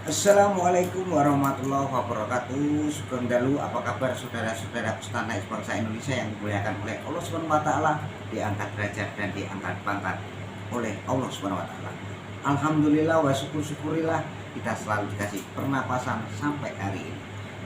Assalamualaikum warahmatullahi wabarakatuh. Sugeng dalu, apa kabar saudara-saudara tanah bangsa Indonesia yang dimuliakan oleh Allah Subhanahu wa taala, diangkat derajat dan diangkat pangkat oleh Allah Subhanahu wa taala. Alhamdulillah wa syukur-syukurillah kita selalu dikasih pernapasan sampai hari ini.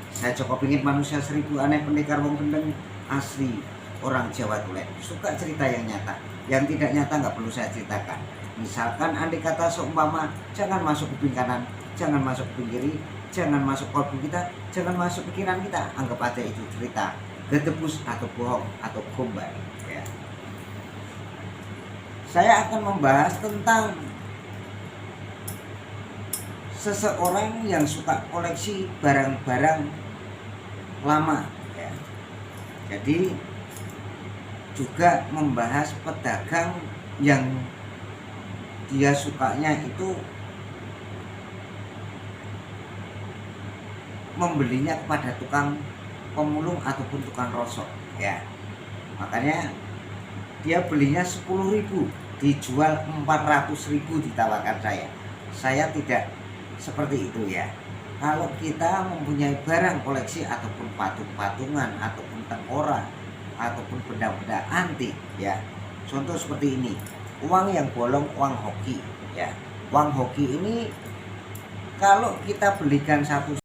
Saya Joko Pingit, manusia seribu aneh, pendekar wong gendeng, asli orang Jawa Tulen. Suka cerita yang nyata, yang tidak nyata nggak perlu saya ceritakan. Misalkan andai kata seumpama, jangan masuk kuping kanan, jangan masuk kuping kiri, jangan masuk kolbu kita, jangan masuk pikiran kita. Anggap aja itu cerita gedebus atau bohong atau gombal ya. Saya akan membahas tentang seseorang yang suka koleksi barang-barang lama ya. Jadi juga membahas pedagang yang dia sukanya itu membelinya kepada tukang pemulung ataupun tukang rosok ya. Makanya dia belinya 10.000, dijual 400.000 ditawarkan saya. Saya tidak seperti itu ya. Kalau kita mempunyai barang koleksi ataupun patung-patungan ataupun tengkorak ataupun benda-benda antik ya. Contoh seperti ini, uang yang bolong, uang hoki ya. Uang hoki ini kalau kita belikan satu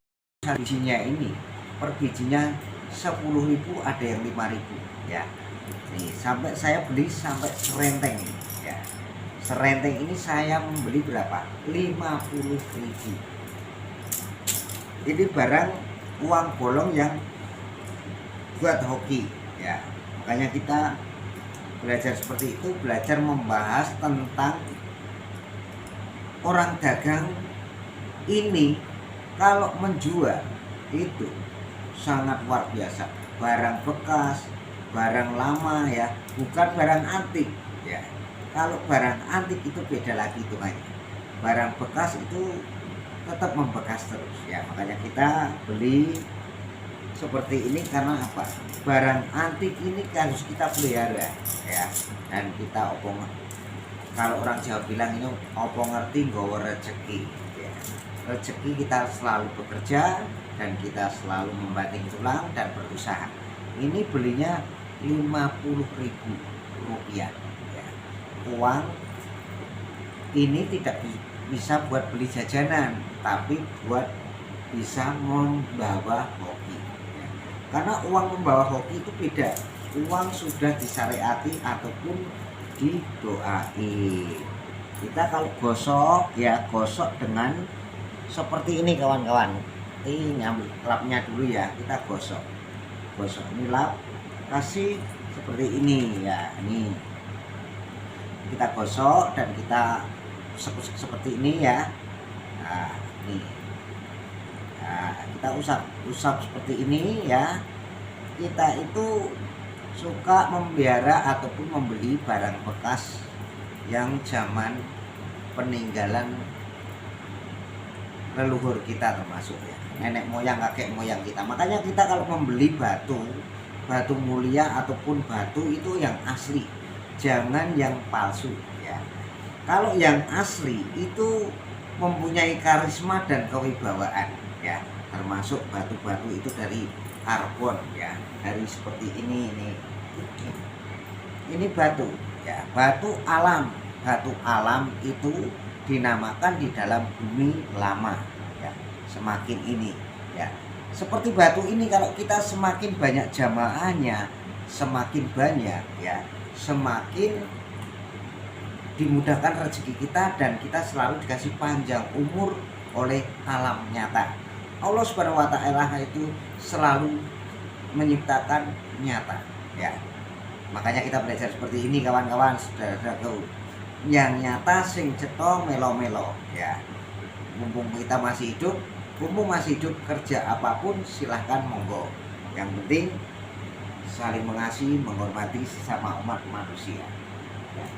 bijinya ini, per bijinya 10.000, ada yang 5.000 ya. Nih, sampai saya beli sampai serenteng ya. Serenteng ini saya membeli berapa? 50.000. Ini barang uang bolong yang buat hoki ya. Makanya kita belajar seperti itu, belajar membahas tentang orang dagang ini kalau menjual itu sangat luar biasa. Barang bekas, barang lama ya, bukan barang antik ya. Kalau barang antik itu beda lagi hitungannya. Barang bekas itu tetap membekas terus ya. Makanya kita beli seperti ini karena apa? Barang antik ini harus kita pelihara ya. Dan kita opong, kalau orang Jawa bilang ini opo ngerti nggawa rezeki ya. Rezeki kita selalu bekerja dan kita selalu membanting tulang dan berusaha. Ini belinya 50.000 rupiah ya. Uang ini tidak bisa buat beli jajanan, tapi buat bisa membawa hoki ya. Karena uang membawa hoki itu beda. Uang sudah disyariati ataupun didoain. Kita kalau gosok ya, gosok dengan seperti ini kawan-kawan. Ini nyamuk lapnya dulu ya, kita gosok ini lap, kasih seperti ini ya. Ini kita gosok dan kita seperti ini ya. Nah ini, nah, kita usap seperti ini ya. Kita itu suka memelihara ataupun membeli barang bekas yang zaman peninggalan leluhur kita, termasuk ya nenek moyang, kakek moyang kita. Makanya kita kalau membeli batu mulia ataupun batu itu yang asli, jangan yang palsu ya. Kalau yang asli itu mempunyai karisma dan kewibawaan ya, termasuk batu-batu itu dari karbon ya, dari seperti ini batu ya, batu alam itu dinamakan di dalam bumi lama ya. Semakin ini ya, seperti batu ini, kalau kita semakin banyak jamaahnya, semakin banyak ya, semakin dimudahkan rezeki kita dan kita selalu dikasih panjang umur oleh alam nyata. Allah Subhanahu wa taala itu selalu menciptakan nyata ya. Makanya kita belajar seperti ini kawan-kawan, saudara-saudaraku. Yang nyata sing cetha melo-melo ya. Mumpung kita masih hidup, kerja apapun silahkan monggo. Yang penting saling mengasihi, menghormati sesama umat manusia ya.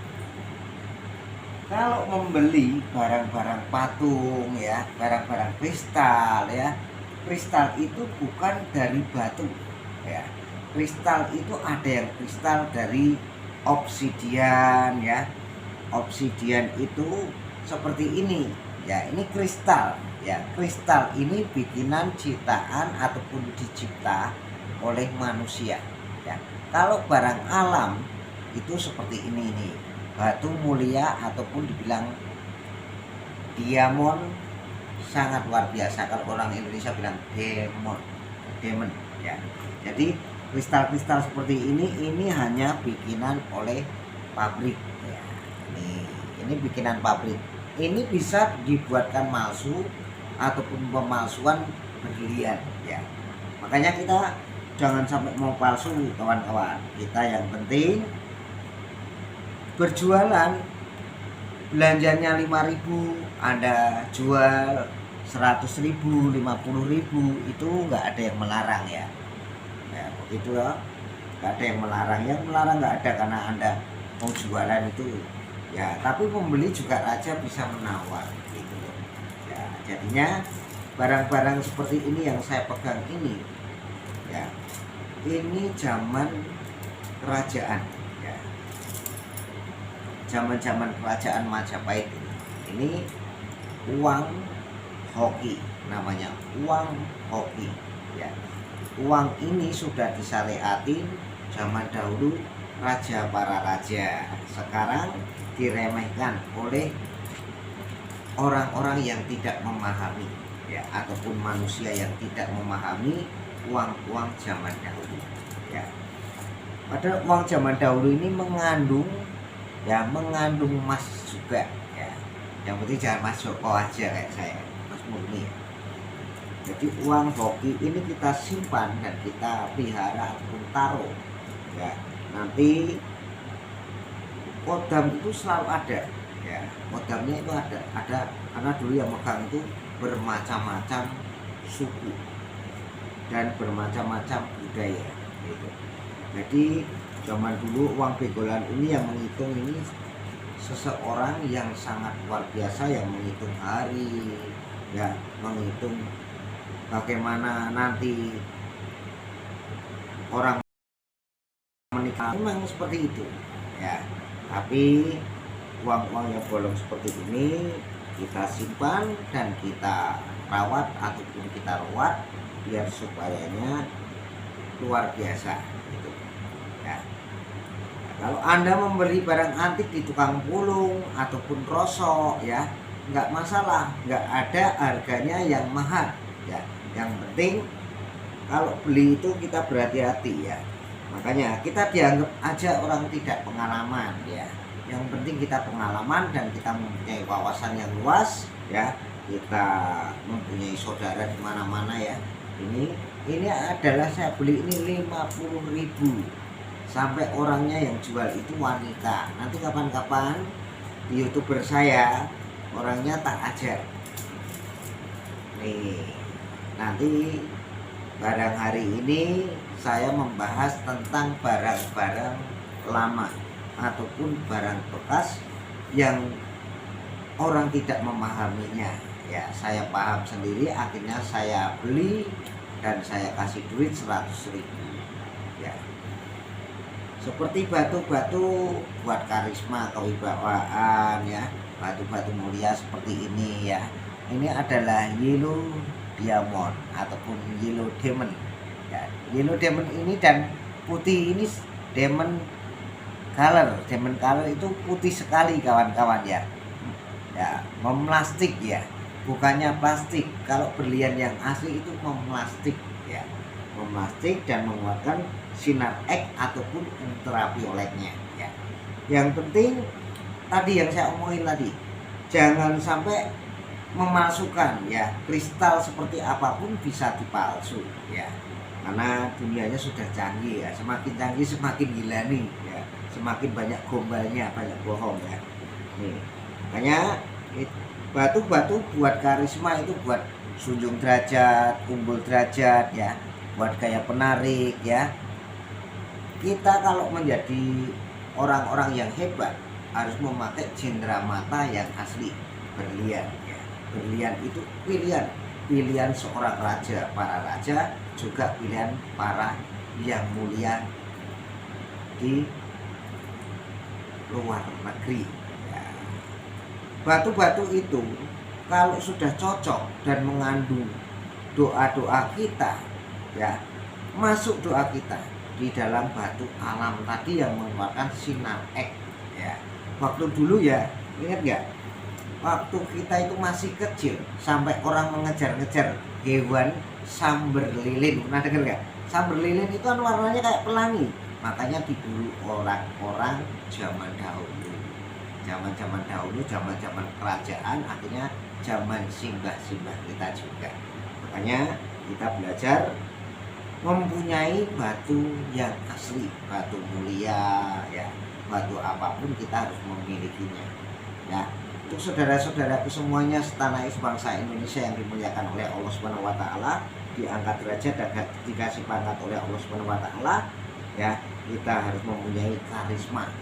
Kalau membeli barang-barang patung ya, barang-barang kristal ya, kristal itu bukan dari batu ya. Kristal itu ada yang kristal dari obsidian ya. Obsidian itu seperti ini Ya, ini kristal. Ya, kristal ini bikinan ciptaan ataupun dicipta oleh manusia. Ya, kalau barang alam itu seperti ini nih, batu mulia ataupun dibilang diamond, sangat luar biasa. Kalau orang Indonesia bilang diamond ya. Jadi kristal-kristal seperti ini hanya bikinan oleh pabrik ya. Ini bikinan pabrik. Ini bisa dibuatkan palsu ataupun pemalsuan berlian ya. Makanya kita jangan sampai mau palsu kawan-kawan. Kita yang penting berjualan, belanjanya 5.000, Anda jual 100.000, 50.000, itu nggak ada yang melarang ya. Ya begitu ya, nggak ada yang melarang. Yang melarang nggak ada, karena Anda mau jualan itu ya. Tapi pembeli juga raja bisa menawar gitu loh. Ya jadinya barang-barang seperti ini yang saya pegang ini ya, ini zaman kerajaan ya, zaman-zaman kerajaan Majapahit. Ini uang hoki, namanya uang hoki ya. Uang ini sudah disyariatin zaman dahulu para raja. Sekarang diremehkan oleh orang-orang yang tidak memahami ya, ataupun manusia yang tidak memahami uang-uang zaman dahulu ya. Padahal uang zaman dahulu ini mengandung emas juga ya. Yang penting jangan Mas Joko aja kayak saya, Mas Murni. Jadi uang hoki ini kita simpan dan kita pelihara ataupun taruh ya. Nanti kodam itu selalu ada ya. Kodamnya itu ada karena dulu yang megang itu bermacam-macam suku dan bermacam-macam budaya gitu. Jadi zaman dulu uang begolan ini yang menghitung ini seseorang yang sangat luar biasa, yang menghitung hari ya, menghitung bagaimana nanti orang menikah, memang seperti itu ya. Tapi uang-uang yang bolong seperti ini kita simpan dan kita rawat ataupun kita rawat biar supayanya luar biasa gitu ya. Nah, kalau Anda membeli barang antik di tukang pulung ataupun rosok ya, nggak masalah, nggak ada harganya yang mahal ya. Yang penting kalau beli itu kita berhati-hati ya. Makanya kita dianggap aja orang tidak pengalaman ya. Yang penting kita pengalaman dan kita mempunyai wawasan yang luas ya. Kita mempunyai saudara di mana-mana ya. Ini adalah saya beli ini 50.000. Sampai orangnya yang jual itu wanita. Nanti kapan-kapan di YouTuber saya orangnya tak ajar. Nih, nanti barang hari ini saya membahas tentang barang-barang lama ataupun barang bekas yang orang tidak memahaminya ya. Saya paham sendiri, akhirnya saya beli dan saya kasih duit 100.000 ya. Seperti batu-batu buat karisma, kewibawaan ya, batu-batu mulia seperti ini ya. Ini adalah yellow diamond ataupun yellow diamond ya. Yellow diamond ini dan putih ini diamond color. Diamond color itu putih sekali kawan-kawan ya. Ya, memlastik ya, bukannya plastik. Kalau berlian yang asli itu memlastik ya, memlastik dan mengeluarkan sinar X ataupun ultravioletnya ya. Yang penting tadi yang saya omongin tadi, jangan sampai memalsukan ya. Kristal seperti apapun bisa dipalsu ya, karena dunianya sudah canggih ya. Semakin canggih semakin gila nih ya, semakin banyak gombalnya, banyak bohong ya. Nih, makanya batu-batu buat karisma itu buat sunjung derajat, unggul derajat ya, buat gaya penarik ya. Kita kalau menjadi orang-orang yang hebat harus memakai cindera mata yang asli berlian ya. Berlian itu pilihan seorang raja, para raja juga pilihan para yang mulia di luar negeri ya. Batu-batu itu kalau sudah cocok dan mengandung doa-doa kita, ya, masuk doa kita di dalam batu alam tadi yang mengeluarkan sinar X, ya. Waktu dulu ya, ingat nggak? Waktu kita itu masih kecil, sampai orang mengejar-ngejar hewan samber lilin. Pernah dengar nggak? Samber lilin itu kan warnanya kayak pelangi. Makanya diburu orang-orang zaman dahulu. Zaman-zaman dahulu, zaman-zaman kerajaan, akhirnya zaman simbah-simbah kita juga. Makanya kita belajar mempunyai batu yang asli, batu mulia, ya. Batu apapun kita harus memilikinya, ya. Untuk saudara-saudaraku semuanya setanah bangsa Indonesia yang dimuliakan oleh Allah Subhanahu wa taala, diangkat derajat dan dikasih pangkat oleh Allah Subhanahu wa taala, ya, kita harus mempunyai karisma.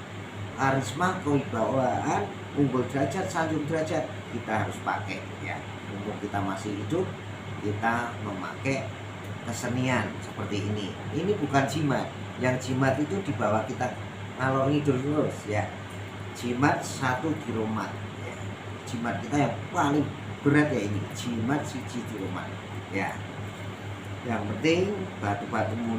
Karisma, kewibawaan, unggul derajat, sanjung derajat kita harus pakai, ya. Untuk kita masih hidup, kita memakai kesenian seperti ini. Ini bukan jimat. Yang jimat itu di bawah kita ngalor ngidul terus, ya. Jimat satu giromat. Jimat kita yang paling berat ya ini, jimat siji di rumah, ya. Yang penting batu-batu